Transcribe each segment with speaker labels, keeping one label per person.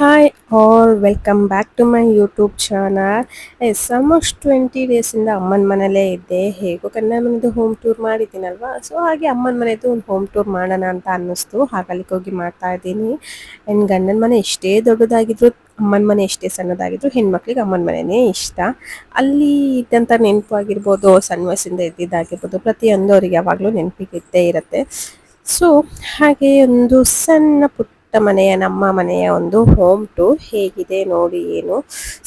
Speaker 1: Hi all, welcome back to my YouTube channel. Almost 20 ಡೇಸಿಂದ ಅಮ್ಮನ ಮನೇಲೇ ಇದ್ದೆ. ಹೇಗೋ ಕನ್ನಡ ಮನೆದು ಹೋಮ್ ಟೂರ್ ಮಾಡಿದ್ದೀನಲ್ವಾ, ಸೊ ಹಾಗೆ ಅಮ್ಮನ ಮನೆದು ಒಂದು ಹೋಮ್ ಟೂರ್ ಮಾಡೋಣ ಅಂತ ಅನ್ನಿಸ್ತು. ಹಾಗಲ್ಲಿಗೆ ಹೋಗಿ ಮಾಡ್ತಾ ಇದ್ದೀನಿ. ಆ್ಯಂಡ್ ಗಂಡನ ಮನೆ ಎಷ್ಟೇ ದೊಡ್ಡದಾಗಿದ್ರು, ಅಮ್ಮನ ಮನೆ ಎಷ್ಟೇ ಸಣ್ಣದಾಗಿದ್ರು, ಹೆಣ್ಮಕ್ಳಿಗೆ ಅಮ್ಮನ ಮನೆಯೇ ಇಷ್ಟ. ಅಲ್ಲಿ ಇದ್ದಂಥ ನೆನಪು ಆಗಿರ್ಬೋದು, ಸಣ್ಣ ವಯಸ್ಸಿಂದ ಇದ್ದಿದ್ದಾಗಿರ್ಬೋದು, ಪ್ರತಿಯೊಂದು ಅವ್ರಿಗೆ ಯಾವಾಗಲೂ ನೆನಪಿಗೆ ಇದ್ದೇ ಇರುತ್ತೆ. ಸೊ ಹಾಗೆ ಒಂದು ಸಣ್ಣ ಪುಟ್ಟ ಮನೆಯ ನಮ್ಮ ಮನೆಯ ಒಂದು ಹೋಮ್ ಟೂರ್ ಹೇಗಿದೆ ನೋಡಿ ಏನು.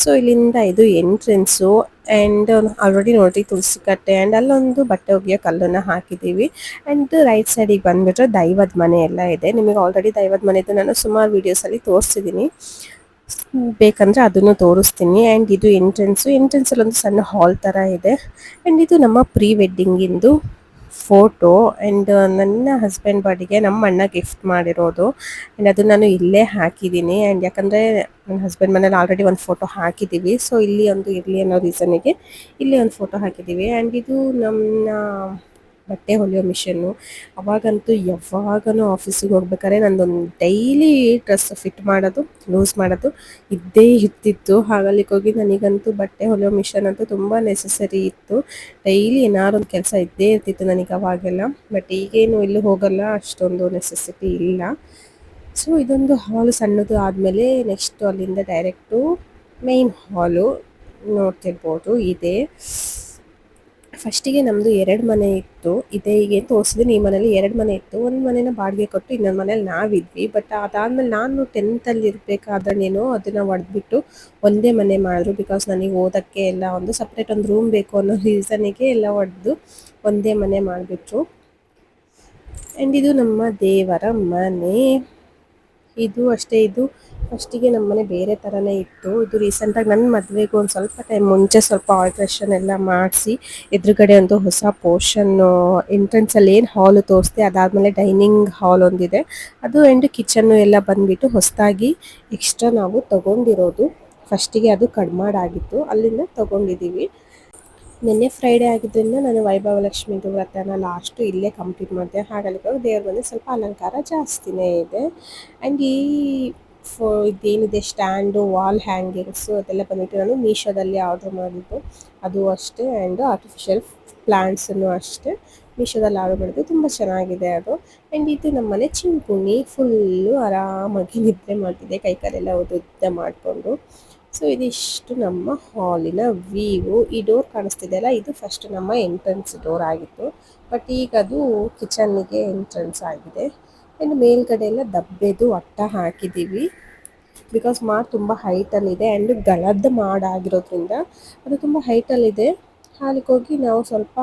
Speaker 1: ಸೊ ಇಲ್ಲಿಂದ ಇದು ಎಂಟ್ರೆನ್ಸು. ಆ್ಯಂಡ್ ಆಲ್ರೆಡಿ ನೋಡ್ರಿ ತುಳಸಿ ಕಟ್ಟೆ ಆ್ಯಂಡ್ ಅಲ್ಲೊಂದು ಬಟ್ಟೆ ಒಗೆಯೋ ಕಲ್ಲನ್ನು ಹಾಕಿದ್ದೀವಿ. ಆ್ಯಂಡ್ ರೈಟ್ ಸೈಡಿಗೆ ಬಂದುಬಿಟ್ರೆ ದೈವದ ಮನೆ ಎಲ್ಲ ಇದೆ. ನಿಮಗೆ ಆಲ್ರೆಡಿ ದೈವದ ಮನೆದು ನಾನು ಸುಮಾರು ವೀಡಿಯೋಸಲ್ಲಿ ತೋರಿಸಿದ್ದೀನಿ, ಬೇಕಂದರೆ ಅದನ್ನು ತೋರಿಸ್ತೀನಿ. ಆ್ಯಂಡ್ ಇದು ಎಂಟ್ರೆನ್ಸಲ್ಲಿ ಒಂದು ಸಣ್ಣ ಹಾಲ್ ಥರ ಇದೆ. ಆ್ಯಂಡ್ ಇದು ನಮ್ಮ ಪ್ರೀ ವೆಡ್ಡಿಂಗಿಂದು ಫೋಟೋ. ಆ್ಯಂಡ್ ನನ್ನ ಹಸ್ಬೆಂಡ್ ಬರ್ಡಿಗೆ ನಮ್ಮ ಅಣ್ಣ ಗಿಫ್ಟ್ ಮಾಡಿರೋದು. ಆ್ಯಂಡ್ ಅದು ನಾನು ಇಲ್ಲೇ ಹಾಕಿದ್ದೀನಿ. ಆ್ಯಂಡ್ ಯಾಕಂದರೆ ನನ್ನ ಹಸ್ಬೆಂಡ್ ಮನೇಲಿ ಆಲ್ರೆಡಿ ಒಂದು ಫೋಟೋ ಹಾಕಿದ್ದೀವಿ, ಸೊ ಇಲ್ಲಿ ಒಂದು ಇರಲಿ ಅನ್ನೋ ರೀಸನಿಗೆ ಇಲ್ಲಿ ಒಂದು ಫೋಟೋ ಹಾಕಿದ್ದೀವಿ. ಆ್ಯಂಡ್ ಇದು ನನ್ನ ಬಟ್ಟೆ ಹೊಲಿಯೋ ಮಿಷನ್ನು. ಅವಾಗಂತೂ ಯಾವಾಗಲೂ ಆಫೀಸಿಗೆ ಹೋಗ್ಬೇಕಾದ್ರೆ ನಂದೊಂದು ಡೈಲಿ ಡ್ರೆಸ್ ಫಿಟ್ ಮಾಡೋದು, ಲೂಸ್ ಮಾಡೋದು ಇದ್ದೇ ಇರ್ತಿತ್ತು. ಹಾಗಲ್ಲಿಗೆ ಹೋಗಿ ನನಗಂತೂ ಬಟ್ಟೆ ಹೊಲಿಯೋ ಮಿಷನ್ ಅಂತೂ ತುಂಬ ನೆಸೆಸರಿ ಇತ್ತು. ಡೈಲಿ ಏನಾದ್ರು ಒಂದು ಕೆಲಸ ಇದ್ದೇ ಇರ್ತಿತ್ತು ನನಗೆ ಅವಾಗೆಲ್ಲ. ಬಟ್ ಈಗೇನು ಎಲ್ಲೂ ಹೋಗಲ್ಲ, ಅಷ್ಟೊಂದು ನೆಸೆಸಿಟಿ ಇಲ್ಲ. ಸೊ ಇದೊಂದು ಹಾಲು ಸಣ್ಣದು ಆದಮೇಲೆ ನೆಕ್ಸ್ಟು ಅಲ್ಲಿಂದ ಡೈರೆಕ್ಟು ಮೇನ್ ಹಾಲು ನೋಡ್ತಿರ್ಬೋದು ಇದೆ. ಫಸ್ಟಿಗೆ ನಮ್ಮದು 2 ಮನೆ ಇತ್ತು. ಇದೇ ಹೀಗೆ ತೋರಿಸಿದ್ದೀನಿ. ಈ ಮನೇಲಿ 2 ಮನೆ ಇತ್ತು. ಒಂದು ಮನೇನ ಬಾಡಿಗೆ ಕೊಟ್ಟು ಇನ್ನೊಂದು ಮನೇಲಿ ನಾವಿದ್ವಿ. ಬಟ್ ಅದಾದಮೇಲೆ ನಾನು 10th ಇರಬೇಕಾದ್ರೇನೋ ಅದನ್ನು ಒಡೆದ್ಬಿಟ್ಟು ಒಂದೇ ಮನೆ ಮಾಡಿದ್ರು. ಬಿಕಾಸ್ ನನಗೆ ಓದೋಕ್ಕೆ ಎಲ್ಲ ಒಂದು ಸಪ್ರೇಟ್ ಒಂದು ರೂಮ್ ಬೇಕು ಅನ್ನೋ ರೀಸನಿಗೆ ಎಲ್ಲ ಒಡೆದು ಒಂದೇ ಮನೆ ಮಾಡಿಬಿಟ್ರು. ಆ್ಯಂಡ್ ಇದು ನಮ್ಮ ದೇವರ ಮನೆ. ಇದು ಅಷ್ಟೇ, ಇದು ಫಸ್ಟಿಗೆ ನಮ್ಮ ಮನೆ ಬೇರೆ ಥರನೇ ಇತ್ತು. ಇದು ರೀಸೆಂಟಾಗಿ ನನ್ನ ಮದುವೆಗೂ ಒಂದು ಸ್ವಲ್ಪ ಟೈಮ್ ಮುಂಚೆ ಸ್ವಲ್ಪ ಆಲ್ಟ್ರೇಷನ್ ಎಲ್ಲ ಮಾಡಿಸಿ ಎದುರುಗಡೆ ಒಂದು ಹೊಸ ಪೋರ್ಷನ್ನು ಎಂಟ್ರೆನ್ಸಲ್ಲಿ ಏನು ಹಾಲು ತೋರಿಸ್ದೆ ಅದಾದಮೇಲೆ ಡೈನಿಂಗ್ ಹಾಲ್ ಒಂದಿದೆ, ಅದು ಆ್ಯಂಡ್ ಕಿಚನ್ನು ಎಲ್ಲ ಬಂದುಬಿಟ್ಟು ಹೊಸದಾಗಿ ಎಕ್ಸ್ಟ್ರಾ ನಾವು ತೊಗೊಂಡಿರೋದು. ಫಸ್ಟಿಗೆ ಅದು ಕಡ್ಮಾಡಾಗಿತ್ತು, ಅಲ್ಲಿಂದ ತೊಗೊಂಡಿದ್ದೀವಿ. ನಿನ್ನೆ ಫ್ರೈಡೇ ಆಗಿದ್ದರಿಂದ ನಾನು ವೈಭವಲಕ್ಷ್ಮಿದು ವ್ರತನ ಲಾಸ್ಟು ಇಲ್ಲೇ ಕಂಪ್ಲೀಟ್ ಮಾಡಿದೆ. ಹಾಗಾಗಿ ದೇವ್ರ ಬಂದು ಸ್ವಲ್ಪ ಅಲಂಕಾರ ಜಾಸ್ತಿನೇ ಇದೆ. ಆ್ಯಂಡ್ ಈ ಇದೇನಿದೆ ಸ್ಟ್ಯಾಂಡು, ವಾಲ್ ಹ್ಯಾಂಗಿಂಗ್ಸು ಅದೆಲ್ಲ ಬಂದುಬಿಟ್ಟು ನಾನು ಮೀಶೋದಲ್ಲಿ ಆರ್ಡ್ರ್ ಮಾಡಿದ್ದು, ಅದು ಅಷ್ಟೇ. ಆ್ಯಂಡ್ ಆರ್ಟಿಫಿಷಿಯಲ್ ಪ್ಲ್ಯಾಂಟ್ಸನ್ನು ಅಷ್ಟೇ ಮೀಶೋದಲ್ಲಿ ಆರ್ಡ್ರ್ ಮಾಡಿದ್ದು, ತುಂಬ ಚೆನ್ನಾಗಿದೆ ಅದು. ಆ್ಯಂಡ್ ಇದು ನಮ್ಮನೆ ಚಿಂಪುಣಿ ಫುಲ್ಲು ಆರಾಮಾಗಿ ನಿದ್ದೆ ಮಾಡ್ತಿದ್ದೆ, ಕೈಕಾಲೆಲ್ಲ ಉದ್ದ ಮಾಡಿಕೊಂಡು. ಸೊ ಇದಿಷ್ಟು ನಮ್ಮ ಹಾಲಿನ ವ್ಯೂ. ಈ ಡೋರ್ ಕಾಣಿಸ್ತಿದೆಯಲ್ಲ, ಇದು ಫಸ್ಟ್ ನಮ್ಮ ಎಂಟ್ರೆನ್ಸ್ ಡೋರ್ ಆಗಿತ್ತು, ಬಟ್ ಈಗ ಅದು ಕಿಚನ್ನಿಗೆ ಎಂಟ್ರೆನ್ಸ್ ಆಗಿದೆ. ಆ್ಯಂಡ್ ಮೇಲ್ಗಡೆ ಎಲ್ಲ ದಬ್ಬೆದು ಅಟ್ಟ ಹಾಕಿದ್ದೀವಿ, ಬಿಕಾಸ್ ಮಾಡ್ ತುಂಬ ಹೈಟಲ್ಲಿದೆ. ಆ್ಯಂಡ್ ಗಳದ್ದು ಮಾಡಾಗಿರೋದ್ರಿಂದ ಅದು ತುಂಬ ಹೈಟಲ್ಲಿದೆ. ಹಾಲಿಗೆ ಹೋಗಿ ನಾವು ಸ್ವಲ್ಪ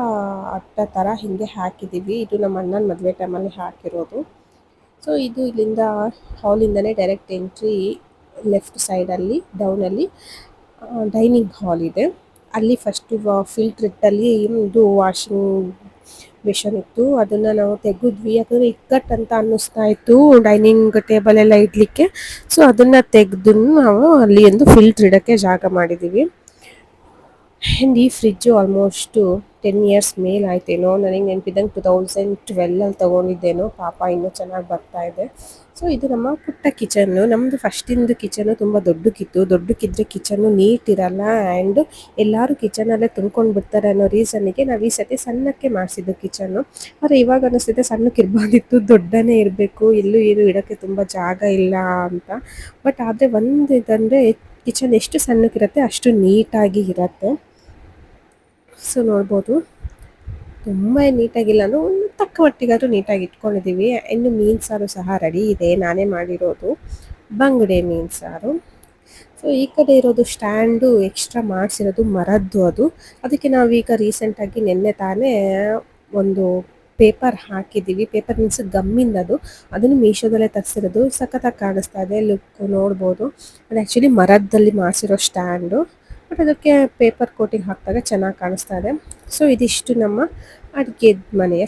Speaker 1: ಅಟ್ಟ ಥರ ಹಿಂಗೆ ಹಾಕಿದ್ದೀವಿ. ಇದು ನಮ್ಮ ಅಣ್ಣನ ಮದುವೆ ಟೈಮಲ್ಲಿ ಹಾಕಿರೋದು. ಸೊ ಇದು ಇಲ್ಲಿಂದ ಹಾಲಿಂದನೇ ಡೈರೆಕ್ಟ್ ಎಂಟ್ರಿ. ಲೆಫ್ಟ್ ಸೈಡಲ್ಲಿ ಡೌನಲ್ಲಿ ಡೈನಿಂಗ್ ಹಾಲ್ ಇದೆ. ಅಲ್ಲಿ ಫಸ್ಟು ಫಿಲ್ಟ್ರಿಟ್ಟಲ್ಲಿ ಇದು ವಾಷಿಂಗ್ ಮಿಷನ್ ಇತ್ತು, ಅದನ್ನು ನಾವು ತೆಗೆದ್ವಿ. ಯಾಕಂದರೆ ಇಕ್ಕಟ್ಟು ಅಂತ ಅನ್ನಿಸ್ತಾ ಇತ್ತು ಡೈನಿಂಗ್ ಟೇಬಲ್ ಎಲ್ಲ ಇಡಲಿಕ್ಕೆ. ಸೊ ಅದನ್ನು ತೆಗೆದು ನಾವು ಅಲ್ಲಿ ಒಂದು ಫಿಲ್ಟ್ರ್ ಇಡೋಕ್ಕೆ ಜಾಗ ಮಾಡಿದ್ದೀವಿ. ಆ್ಯಂಡ್ ಈ ಫ್ರಿಜ್ಜು ಆಲ್ಮೋಸ್ಟು 10 ಇಯರ್ಸ್ ಮೇಲೆ ಆಯ್ತೇನೋ, ನನಗೆ ನೆನಪಿದ್ದಂಗೆ 2012ಅಲ್ಲಿ ತೊಗೊಂಡಿದ್ದೇನೋ. ಪಾಪ ಇನ್ನೂ ಚೆನ್ನಾಗಿ ಬರ್ತಾ ಇದೆ. ಸೊ ಇದು ನಮ್ಮ ಪುಟ್ಟ ಕಿಚನ್ನು. ನಮ್ಮದು ಫಸ್ಟಿಂದು ಕಿಚನ್ನು ತುಂಬ ದೊಡ್ಡಕ್ಕಿದ್ರೆ ಕಿಚನ್ನು ನೀಟ್ ಇರಲ್ಲ. ಆ್ಯಂಡ್ ಎಲ್ಲರೂ ಕಿಚನಲ್ಲೇ ತುಂಬ್ಕೊಂಡು ಬಿಡ್ತಾರೆ ಅನ್ನೋ ರೀಸನ್ನಿಗೆ ನಾವು ಈ ಸತಿ ಸಣ್ಣಕ್ಕೆ ಮಾಡಿಸಿದ್ದು ಕಿಚನ್ನು. ಆದರೆ ಇವಾಗ ಅನ್ನಿಸ್ತಿದೆ ಸಣ್ಣಕ್ಕೆ ಇರಬಾರ್ದಿತ್ತು, ದೊಡ್ಡನೇ ಇರಬೇಕು, ಎಲ್ಲೂ ಏನು ಇಡೋಕ್ಕೆ ತುಂಬ ಜಾಗ ಇಲ್ಲ ಅಂತ. ಬಟ್ ಆದರೆ ಒಂದು ಇದಂದರೆ ಕಿಚನ್ ಎಷ್ಟು ಸಣ್ಣಕ್ಕಿರುತ್ತೆ ಅಷ್ಟು ನೀಟಾಗಿ ಇರುತ್ತೆ. ಸೊ ನೋಡ್ಬೋದು, ತುಂಬ ನೀಟಾಗಿಲ್ಲ ಅಂದರೂ ಒಂದು ತಕ್ಕ ಮಟ್ಟಿಗಾದರೂ ನೀಟಾಗಿ ಇಟ್ಕೊಂಡಿದ್ದೀವಿ. ಇನ್ನು ಮೀನು ಸಾರು ಸಹ ರೆಡಿ ಇದೆ, ನಾನೇ ಮಾಡಿರೋದು ಬಂಗುಡೆ ಮೀನು ಸಾರು. ಸೊ ಈ ಕಡೆ ಇರೋದು ಸ್ಟ್ಯಾಂಡು ಎಕ್ಸ್ಟ್ರಾ ಮಾಡಿಸಿರೋದು ಮರದ್ದು ಅದು. ಅದಕ್ಕೆ ನಾವೀಗ ರೀಸೆಂಟಾಗಿ ನಿನ್ನೆ ತಾನೇ ಒಂದು ಪೇಪರ್ ಹಾಕಿದ್ದೀವಿ. ಪೇಪರ್ ಮೀನ್ಸ್ ಗಮ್ಮಿಂದದು, ಅದನ್ನು ಮೀಶೋದಲ್ಲೇ ತರಿಸಿರೋದು. ಸಖತ್ತಾಗಿ ಕಾಣಿಸ್ತಾ ಇದೆ, ಲುಕ್ ನೋಡ್ಬೋದು. ಅದು ಆ್ಯಕ್ಚುಲಿ ಮರದಲ್ಲಿ ಮಾಡಿಸಿರೋ ಸ್ಟ್ಯಾಂಡು, ಬಟ್ ಅದಕ್ಕೆ ಪೇಪರ್ ಕೋಟಿಂಗ್ ಹಾಕಿದಾಗ ಚೆನ್ನಾಗಿ ಕಾಣಿಸ್ತಾ ಇದೆ. ಸೊ ಇದಿಷ್ಟು ನಮ್ಮ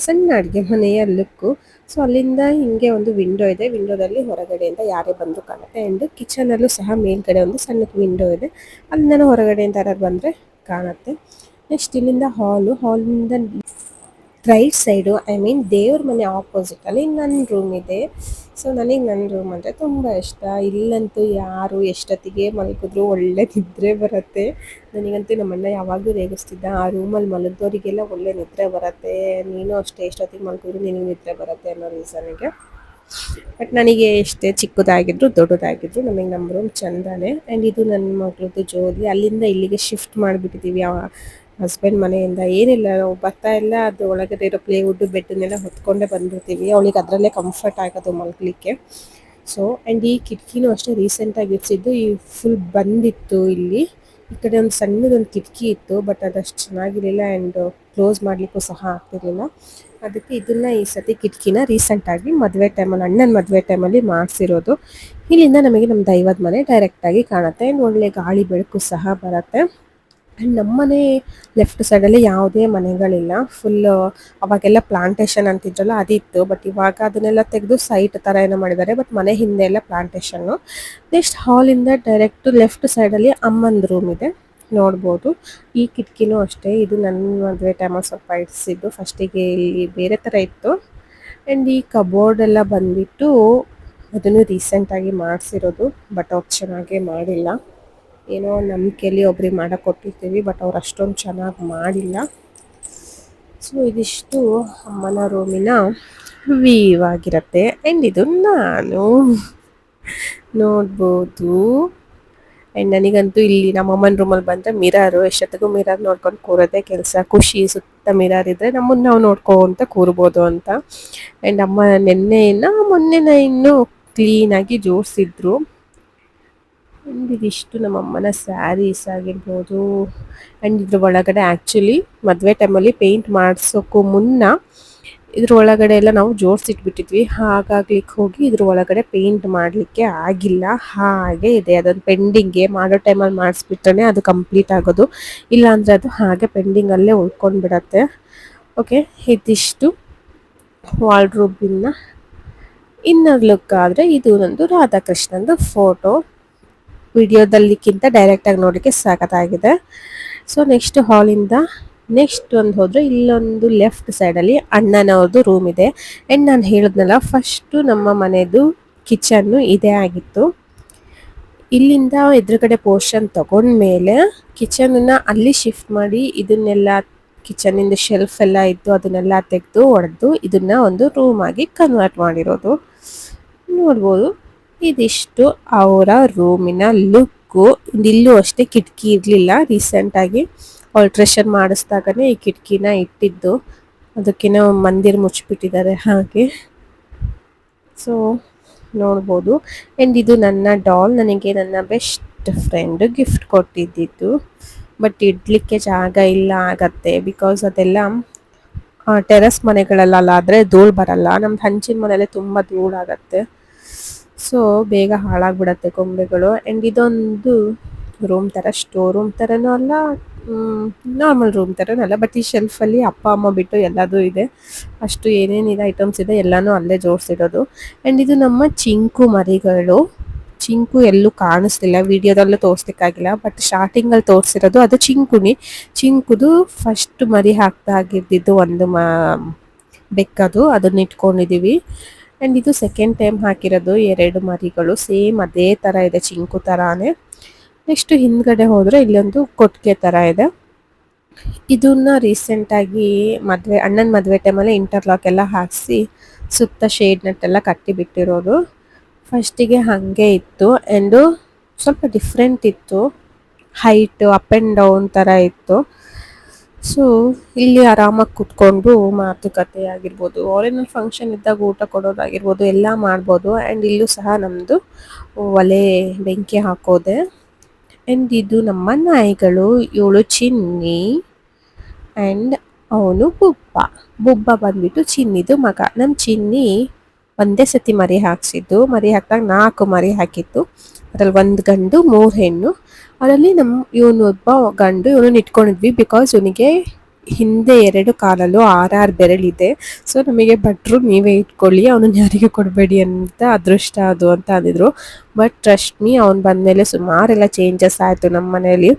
Speaker 1: ಸಣ್ಣ ಅಡುಗೆ ಮನೆಯ ಲುಕ್ಕು. ಸೊ ಅಲ್ಲಿಂದ ಹಿಂಗೆ ಒಂದು ವಿಂಡೋ ಇದೆ, ವಿಂಡೋದಲ್ಲಿ ಹೊರಗಡೆಯಿಂದ ಯಾರೇ ಬಂದರೂ ಕಾಣುತ್ತೆ. ಆ್ಯಂಡ್ ಕಿಚನಲ್ಲೂ ಸಹ ಮೇಲ್ಗಡೆ ಒಂದು ಸಣ್ಣದು ವಿಂಡೋ ಇದೆ, ಅಲ್ಲಿಂದ ಹೊರಗಡೆಯಿಂದ ಯಾರು ಬಂದರೆ ಕಾಣುತ್ತೆ. ನೆಕ್ಸ್ಟ್ ಇಲ್ಲಿಂದ ಹಾಲಿಂದ ರೈಟ್ ಸೈಡು ಐ ಮೀನ್ ದೇವ್ರ ಮನೆ ಆಪೋಸಿಟಲ್ಲಿ ನನ್ನ ರೂಮ್ ಇದೆ. ಸೊ ನನಗೆ ನನ್ನ ರೂಮ್ ಅಂದರೆ ತುಂಬ ಇಷ್ಟ. ಇಲ್ಲಂತೂ ಯಾರು ಎಷ್ಟೊತ್ತಿಗೆ ಮಲ್ಗಿದ್ರು ಒಳ್ಳೆ ನಿದ್ರೆ ಬರುತ್ತೆ. ನನಗಂತೂ ನಮ್ಮಣ್ಣ ಯಾವಾಗಲೂ ರೇಗಿಸ್ತಿದ್ದ, ಆ ರೂಮಲ್ಲಿ ಮಲಗಿದವರಿಗೆಲ್ಲ ಒಳ್ಳೆ ನಿದ್ರೆ ಬರುತ್ತೆ, ನೀನು ಅಷ್ಟೇ ಎಷ್ಟೊತ್ತಿಗೆ ಮಲ್ಗಿದ್ರು ನಿನಗೆ ನಿದ್ರೆ ಬರುತ್ತೆ ಅನ್ನೋ ರೀಸನ್ನಿಗೆ. ಬಟ್ ನನಗೆ ಎಷ್ಟೇ ಚಿಕ್ಕದಾಗಿದ್ರು ದೊಡ್ಡದಾಗಿದ್ರು ನಮಗೆ ನಮ್ಮ ರೂಮ್ ಚಂದಾನೆ. ಆ್ಯಂಡ್ ಇದು ನನ್ನ ಮಗಳದ್ದು ಜೋಲಿ. ಅಲ್ಲಿಂದ ಇಲ್ಲಿಗೆ ಶಿಫ್ಟ್ ಮಾಡಿಬಿಟ್ಟಿದ್ದೀವಿ ಹಸ್ಬೆಂಡ್ ಮನೆಯಿಂದ. ಏನಿಲ್ಲ, ನಾವು ಬರ್ತಾ ಎಲ್ಲ ಅದು ಒಳಗಡೆ ಇರೋ ಪ್ಲೇವುಡ್ಡು ಬೆಡ್ಡನ್ನೆಲ್ಲ ಹೊತ್ಕೊಂಡೇ ಬಂದ್ಬಿಡ್ತೀವಿ. ಅವಳಿಗೆ ಅದರಲ್ಲೇ ಕಂಫರ್ಟ್ ಆಗೋದು ಮಲ್ಗಲಿಕ್ಕೆ. ಸೊ ಆ್ಯಂಡ್ ಈ ಕಿಟಕಿನೂ ಅಷ್ಟೇ ರೀಸೆಂಟಾಗಿ ಇರಿಸಿದ್ದು. ಈ ಫುಲ್ ಬಂದಿತ್ತು ಇಲ್ಲಿ. ಈ ಕಡೆ ಒಂದು ಸಣ್ಣದೊಂದು ಕಿಟಕಿ ಇತ್ತು, ಬಟ್ ಅದಷ್ಟು ಚೆನ್ನಾಗಿರಲಿಲ್ಲ ಆ್ಯಂಡ್ ಕ್ಲೋಸ್ ಮಾಡಲಿಕ್ಕೂ ಸಹ ಆಗ್ತಿರ್ಲಿಲ್ಲ. ಅದಕ್ಕೆ ಇದನ್ನ ಈ ಸತಿ ಕಿಟಕಿನ ರೀಸೆಂಟಾಗಿ ಮದುವೆ ಟೈಮಲ್ಲಿ, ಅಣ್ಣನ ಮದುವೆ ಟೈಮಲ್ಲಿ ಮಾಡಿಸಿರೋದು. ಇಲ್ಲಿಂದ ನಮಗೆ ನಮ್ಮ ದೈವದ ಮನೆ ಡೈರೆಕ್ಟಾಗಿ ಕಾಣುತ್ತೆ ಆ್ಯಂಡ್ ಒಳ್ಳೆ ಗಾಳಿ ಬೆಳಕು ಸಹ ಬರುತ್ತೆ. ಆ್ಯಂಡ್ ನಮ್ಮನೆ ಲೆಫ್ಟ್ ಸೈಡಲ್ಲಿ ಯಾವುದೇ ಮನೆಗಳಿಲ್ಲ. ಫುಲ್ಲು ಅವಾಗೆಲ್ಲ ಪ್ಲಾಂಟೇಶನ್ ಅಂತಿದ್ರಲ್ಲ ಅದಿತ್ತು. ಬಟ್ ಇವಾಗ ಅದನ್ನೆಲ್ಲ ತೆಗೆದು ಸೈಟ್ ಥರ ಏನೋ ಮಾಡಿದ್ದಾರೆ. ಬಟ್ ಮನೆ ಹಿಂದೆ ಎಲ್ಲ ಪ್ಲಾಂಟೇಶನ್ನು. ನೆಕ್ಸ್ಟ್ ಹಾಲಿಂದ ಡೈರೆಕ್ಟು ಲೆಫ್ಟ್ ಸೈಡಲ್ಲಿ ಅಮ್ಮಂದು ರೂಮ್ ಇದೆ, ನೋಡ್ಬೋದು. ಈ ಕಿಟಕಿನೂ ಅಷ್ಟೇ, ಇದು ನನ್ನ ಮದುವೆ ಟೈಮಲ್ಲಿ ಸ್ವಲ್ಪ ಇಡಿಸಿದ್ದು. ಫಸ್ಟಿಗೆ ಇಲ್ಲಿ ಬೇರೆ ಥರ ಇತ್ತು. ಆ್ಯಂಡ್ ಈ ಕಬೋರ್ಡ್ ಎಲ್ಲ ಬಂದುಬಿಟ್ಟು ಅದನ್ನು ರೀಸೆಂಟಾಗಿ ಮಾಡಿಸಿರೋದು. ಬಟ್ ಅವ್ರು ಚೆನ್ನಾಗೇ ಮಾಡಿಲ್ಲ. ಏನೋ ನಂಬಿಕೆಯಲ್ಲಿ ಒಬ್ರಿಗೆ ಮಾಡಕ್ಕೆ ಕೊಟ್ಟಿರ್ತೀವಿ, ಬಟ್ ಅವ್ರು ಅಷ್ಟೊಂದು ಚೆನ್ನಾಗಿ ಮಾಡಿಲ್ಲ. ಸೊ ಇದಿಷ್ಟು ಅಮ್ಮನ ರೂಮಿನ ವ್ಯೂ ಆಗಿರುತ್ತೆ. ಆ್ಯಂಡ್ ಇದು ನಾನು ನೋಡ್ಬೋದು. ಆ್ಯಂಡ್ ನನಗಂತೂ ಇಲ್ಲಿ ನಮ್ಮಮ್ಮನ ರೂಮಲ್ಲಿ ಬಂದರೆ ಮಿರರು, ಎಷ್ಟೊತ್ತಿಗೂ ಮಿರರ್ ನೋಡ್ಕೊಂಡು ಕೂರೋದೇ ಕೆಲಸ. ಖುಷಿ, ಸುತ್ತ ಮಿರರ್ ಇದ್ದರೆ ನಮ್ಮನ್ನು ನಾವು ನೋಡ್ಕೊಂತ ಕೂರ್ಬೋದು ಅಂತ. ಆ್ಯಂಡ್ ಅಮ್ಮ ಮೊನ್ನೆನ ಇನ್ನೂ ಕ್ಲೀನಾಗಿ ಜೋಡಿಸಿದ್ರು. ಇದಿಷ್ಟು ನಮ್ಮಮ್ಮನ ಸ್ಯಾರೀಸ್ ಆಗಿರ್ಬೋದು. ಆ್ಯಂಡ್ ಇದ್ರ ಒಳಗಡೆ ಆ್ಯಕ್ಚುಲಿ ಮದುವೆ ಟೈಮಲ್ಲಿ ಪೇಂಟ್ ಮಾಡಿಸೋಕ್ಕೂ ಮುನ್ನ ಇದ್ರ ಒಳಗಡೆ ಎಲ್ಲ ನಾವು ಜೋಡಿಸಿಟ್ಬಿಟ್ಟಿದ್ವಿ. ಹಾಗಾಗ್ಲಿಕ್ಕೆ ಹೋಗಿ ಇದ್ರ ಒಳಗಡೆ ಪೇಂಟ್ ಮಾಡಲಿಕ್ಕೆ ಆಗಿಲ್ಲ, ಹಾಗೆ ಇದೆ. ಅದೊಂದು ಪೆಂಡಿಂಗ್ಗೆ, ಮಾಡೋ ಟೈಮಲ್ಲಿ ಮಾಡಿಸ್ಬಿಟ್ರೆ ಅದು ಕಂಪ್ಲೀಟ್ ಆಗೋದು. ಇಲ್ಲಾಂದರೆ ಅದು ಹಾಗೆ ಪೆಂಡಿಂಗಲ್ಲೇ ಉಳ್ಕೊಂಡು ಬಿಡತ್ತೆ. ಓಕೆ, ಇದಿಷ್ಟು ವಾರ್ಡ್ರೋಬಿನ ಇನ್ನರ್ ಲುಕ್. ಆದರೆ ಇದು ನಂದು ರಾಧಾಕೃಷ್ಣಂದು ಫೋಟೋ. ವಿಡಿಯೋದಲ್ಲಿಕ್ಕಿಂತ ಡೈರೆಕ್ಟಾಗಿ ನೋಡೋಕ್ಕೆ ಸಖತ್ತಾಗಿದೆ. ಸೊ ನೆಕ್ಸ್ಟ್ ಹಾಲಿಂದ ನೆಕ್ಸ್ಟ್ ಒಂದು ಹೋದರೆ ಇಲ್ಲೊಂದು ಲೆಫ್ಟ್ ಸೈಡಲ್ಲಿ ಅಣ್ಣನವ್ರದ್ದು ರೂಮ್ ಇದೆ. ಆ್ಯಂಡ್ ನಾನು ಹೇಳಿದ್ನಲ್ಲ ಫಸ್ಟು ನಮ್ಮ ಮನೆಯದು ಕಿಚನ್ನು ಇದೇ ಆಗಿತ್ತು. ಇಲ್ಲಿಂದ ಎದುರುಗಡೆ ಪೋರ್ಷನ್ ತೊಗೊಂಡ್ಮೇಲೆ ಕಿಚನನ್ನು ಅಲ್ಲಿ ಶಿಫ್ಟ್ ಮಾಡಿ ಇದನ್ನೆಲ್ಲ ಕಿಚನಿಂದ ಶೆಲ್ಫ್ ಎಲ್ಲ ಇತ್ತು ಅದನ್ನೆಲ್ಲ ತೆಗೆದು ಹೊಡೆದು ಇದನ್ನು ಒಂದು ರೂಮಾಗಿ ಕನ್ವರ್ಟ್ ಮಾಡಿರೋದು. ನೋಡ್ಬೋದು. ಇದಿಷ್ಟು ಅವರ ರೂಮಿನ ಲುಕ್ಕು. ಇಲ್ಲೂ ಅಷ್ಟೇ ಕಿಟಕಿ ಇರಲಿಲ್ಲ, ರೀಸೆಂಟಾಗಿ ಆಲ್ಟ್ರೇಷನ್ ಮಾಡಿಸ್ದಾಗನೇ ಈ ಕಿಟಕಿನ ಇಟ್ಟಿದ್ದು. ಅದಕ್ಕೇನೋ ಮಂದಿರ ಮುಚ್ಚಿಬಿಟ್ಟಿದ್ದಾರೆ ಹಾಗೆ. ಸೊ ನೋಡ್ಬೋದು. ಆ್ಯಂಡ್ ಇದು ನನ್ನ ಡಾಲ್, ನನಗೆ ನನ್ನ ಬೆಸ್ಟ್ ಫ್ರೆಂಡ್ ಗಿಫ್ಟ್ ಕೊಟ್ಟಿದ್ದಿದ್ದು. ಬಟ್ ಇಡಲಿಕ್ಕೆ ಜಾಗ ಇಲ್ಲ ಆಗತ್ತೆ, ಬಿಕಾಸ್ ಅದೆಲ್ಲ ಟೆರಸ್ ಮನೆಗಳಲ್ಲಾದರೆ ಧೂಳು ಬರಲ್ಲ. ನಮ್ದು ಹಂಚಿನ ಮನೆಯಲ್ಲೇ ತುಂಬ ಧೂಳಾಗತ್ತೆ. ಸೊ ಬೇಗ ಹಾಳಾಗ್ಬಿಡತ್ತೆ ಗೊಂಬೆಗಳು. ಆ್ಯಂಡ್ ಇದೊಂದು ರೂಮ್ ಥರ, ಸ್ಟೋರ್ ರೂಮ್ ಥರನೂ ಅಲ್ಲ, ನಾರ್ಮಲ್ ರೂಮ್ ಥರನೂ ಅಲ್ಲ. ಬಟ್ ಈ ಶೆಲ್ಫಲ್ಲಿ ಅಪ್ಪ ಅಮ್ಮ ಬಿಟ್ಟು ಎಲ್ಲದೂ ಇದೆ. ಅಷ್ಟು ಏನೇನಿದೆ ಐಟಮ್ಸ್ ಇದೆ ಎಲ್ಲನೂ ಅಲ್ಲೇ ಜೋಡಿಸಿಡೋದು. ಆ್ಯಂಡ್ ಇದು ನಮ್ಮ ಚಿಂಕು ಮರಿಗಳು. ಚಿಂಕು ಎಲ್ಲೂ ಕಾಣಿಸ್ತಿಲ್ಲ, ವಿಡಿಯೋದಲ್ಲೂ ತೋರಿಸ್ಲಿಕ್ಕಾಗಿಲ್ಲ. ಬಟ್ ಸ್ಟಾರ್ಟಿಂಗಲ್ಲಿ ತೋರಿಸಿರೋದು ಅದು ಚಿಂಕುದು ಫಸ್ಟ್ ಮರಿ ಹಾಕ್ದಾಗಿದ್ದಿದ್ದು ಒಂದು ಬೆಕ್ಕದು, ಅದನ್ನ ಇಟ್ಕೊಂಡಿದ್ದೀವಿ. ಆ್ಯಂಡ್ ಇದು ಸೆಕೆಂಡ್ ಟೈಮ್ ಹಾಕಿರೋದು 2 ಮರಿಗಳು, ಸೇಮ್ ಅದೇ ಥರ ಇದೆ, ಚಿಂಕು ಥರಾನೇ. ನೆಕ್ಸ್ಟ್ ಹಿಂದ್ಗಡೆ ಹೋದರೆ ಇಲ್ಲೊಂದು ಕೊಟ್ಟಿಗೆ ಥರ ಇದೆ. ಇದನ್ನ ರೀಸೆಂಟಾಗಿ ಅಣ್ಣನ ಮದುವೆ ಟೈಮಲ್ಲಿ ಇಂಟರ್ಲಾಕ್ ಎಲ್ಲ ಹಾಕಿಸಿ ಸುತ್ತ ಶೇಡ್ ನೆಟ್ಟೆಲ್ಲ ಕಟ್ಟಿಬಿಟ್ಟಿರೋದು. ಫಸ್ಟಿಗೆ ಹಾಗೆ ಇತ್ತು ಆ್ಯಂಡು ಸ್ವಲ್ಪ ಡಿಫ್ರೆಂಟ್ ಇತ್ತು, ಹೈಟ್ ಅಪ್ ಆ್ಯಂಡ್ ಡೌನ್ ಥರ ಇತ್ತು. ಸೊ ಇಲ್ಲಿ ಆರಾಮಾಗಿ ಕುತ್ಕೊಂಡು ಮಾತುಕತೆ ಆಗಿರ್ಬೋದು, ಅವ್ರೇನಾದ್ರು ಫಂಕ್ಷನ್ ಇದ್ದಾಗ ಊಟ ಕೊಡೋದಾಗಿರ್ಬೋದು ಎಲ್ಲ ಮಾಡ್ಬೋದು. ಆ್ಯಂಡ್ ಇಲ್ಲೂ ಸಹ ನಮ್ಮದು ಒಲೆ ಬೆಂಕಿ ಹಾಕೋದೆ. ಆ್ಯಂಡ್ ಇದು ನಮ್ಮ ನಾಯಿಗಳು, ಇವಳು ಚಿನ್ನಿ ಆ್ಯಂಡ್ ಅವನು ಬುಬ್ಬ ಬಂದ್ಬಿಟ್ಟು ಚಿನ್ನಿದು ಮಗ. ನಮ್ಮ ಚಿನ್ನಿ ಒಂದೇ ಸತಿ ಮರಿ ಹಾಕ್ಸಿದ್ದು, ಮರಿ ಹಾಕಿದಾಗ 4 ಮರಿ ಹಾಕಿತ್ತು. ಅದರಲ್ಲಿ 1 ಗಂಡು 3 ಹೆಣ್ಣು. ಅದರಲ್ಲಿ ಇವನು ಒಬ್ಬ ಗಂಡು, ಇವನನ್ನು ಇಟ್ಕೊಂಡಿದ್ವಿ ಬಿಕಾಸ್ ಇವನಿಗೆ ಹಿಂದೆ 2 ಕಾಲಲ್ಲೂ 6 ಬೆರಳಿದೆ. ಸೊ ನಮಗೆ ಭಟ್ರು ನೀವೇ ಇಟ್ಕೊಳ್ಳಿ, ಅವನನ್ನು ಯಾರಿಗೆ ಕೊಡಬೇಡಿ ಅಂತ, ಅದೃಷ್ಟ ಅದು ಅಂತ ಅಂದಿದ್ರು. ಬಟ್ ಟ್ರಸ್ಟ್ ಮೀ, ಅವ್ನು ಬಂದಮೇಲೆ ಸುಮಾರೆಲ್ಲ ಚೇಂಜಸ್ ಆಯಿತು ನಮ್ಮ ಮನೆಯಲ್ಲಿ.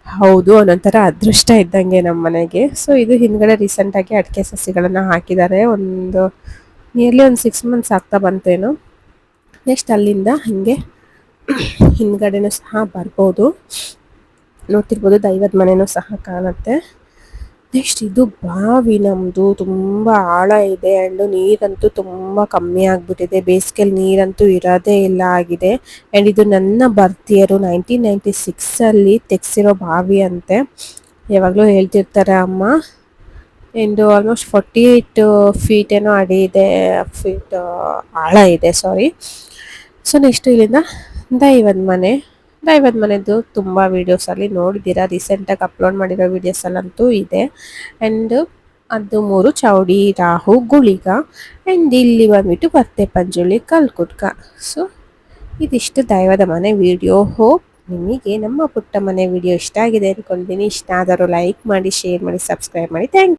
Speaker 1: ಹೌದು, ಒಂದೊಂಥರ ಅದೃಷ್ಟ ಇದ್ದಂಗೆ ನಮ್ಮ ಮನೆಗೆ. ಸೊ ಇದು ಹಿಂದ್ಗಡೆ ರೀಸೆಂಟಾಗಿ ಅಡಿಕೆ ಸಸಿಗಳನ್ನು ಹಾಕಿದ್ದಾರೆ. ಒಂದು ನಿಯರ್ಲಿ ಒಂದು 6 ಮಂತ್ಸ್ ಆಗ್ತಾ ಬಂತೇನೋ. ನೆಕ್ಸ್ಟ್ ಅಲ್ಲಿಂದ ಹಾಗೆ ಹಿಂದ್ಗಡೆನೂ ಸಹ ಬರ್ಬೋದು. ನೋಡ್ತಿರ್ಬೋದು ದೈವದ ಮನೆಯೂ ಸಹ ಕಾಣುತ್ತೆ. ನೆಕ್ಸ್ಟ್ ಇದು ಬಾವಿ ನಮ್ಮದು, ತುಂಬ ಆಳ ಇದೆ ಆ್ಯಂಡ್ ನೀರಂತೂ ತುಂಬ ಕಮ್ಮಿ ಆಗಿಬಿಟ್ಟಿದೆ. ಬೇಸಿಗೆಯಲ್ಲಿ ನೀರಂತೂ ಇರೋದೇ ಇಲ್ಲ ಆಗಿದೆ. ಆ್ಯಂಡ್ ಇದು ನನ್ನ ಬರ್ತಿಯರು 1996 ತೆಗ್ಸಿರೋ ಬಾವಿ ಅಂತೆ, ಯಾವಾಗಲೂ ಹೇಳ್ತಿರ್ತಾರೆ ಅಮ್ಮ. ಆ್ಯಂಡ್ ಆಲ್ಮೋಸ್ಟ್ 48 ಫೀಟ್ ಏನೋ ಅಡಿ ಇದೆ, ಫೀಟ್ ಆಳ ಇದೆ, ಸಾರಿ. ಸೊ ನೆಕ್ಸ್ಟ್ ಇಲ್ಲಿಂದ ದೈವದ ಮನೆ. ದೈವದ ಮನೆದು ತುಂಬ ವೀಡಿಯೋಸಲ್ಲಿ ನೋಡಿದ್ದೀರಾ, ರೀಸೆಂಟಾಗಿ ಅಪ್ಲೋಡ್ ಮಾಡಿರೋ ವೀಡಿಯೋಸಲ್ಲಂತೂ ಇದೆ. ಆ್ಯಂಡ್ ಅದು 3 ಚೌಡಿ, ರಾಹು, ಗುಳಿಗ. ಆ್ಯಂಡ್ ಇಲ್ಲಿ ಬಂದ್ಬಿಟ್ಟು ಬತ್ತೆ ಪಂಜುಳಿ, ಕಲ್ಕುಟ್ಕ. ಸೊ ಇದಿಷ್ಟು ದೈವದ ಮನೆ ವಿಡಿಯೋ. ಹೋಪ್ ನಿಮಗೆ ನಮ್ಮ ಪುಟ್ಟ ಮನೆ ವಿಡಿಯೋ ಇಷ್ಟ ಆಗಿದೆ ಅಂದ್ಕೊಂಡಿದ್ದೀನಿ. ಇಷ್ಟ ಆದರೂ ಲೈಕ್ ಮಾಡಿ, ಶೇರ್ ಮಾಡಿ, ಸಬ್ಸ್ಕ್ರೈಬ್ ಮಾಡಿ. Thank you.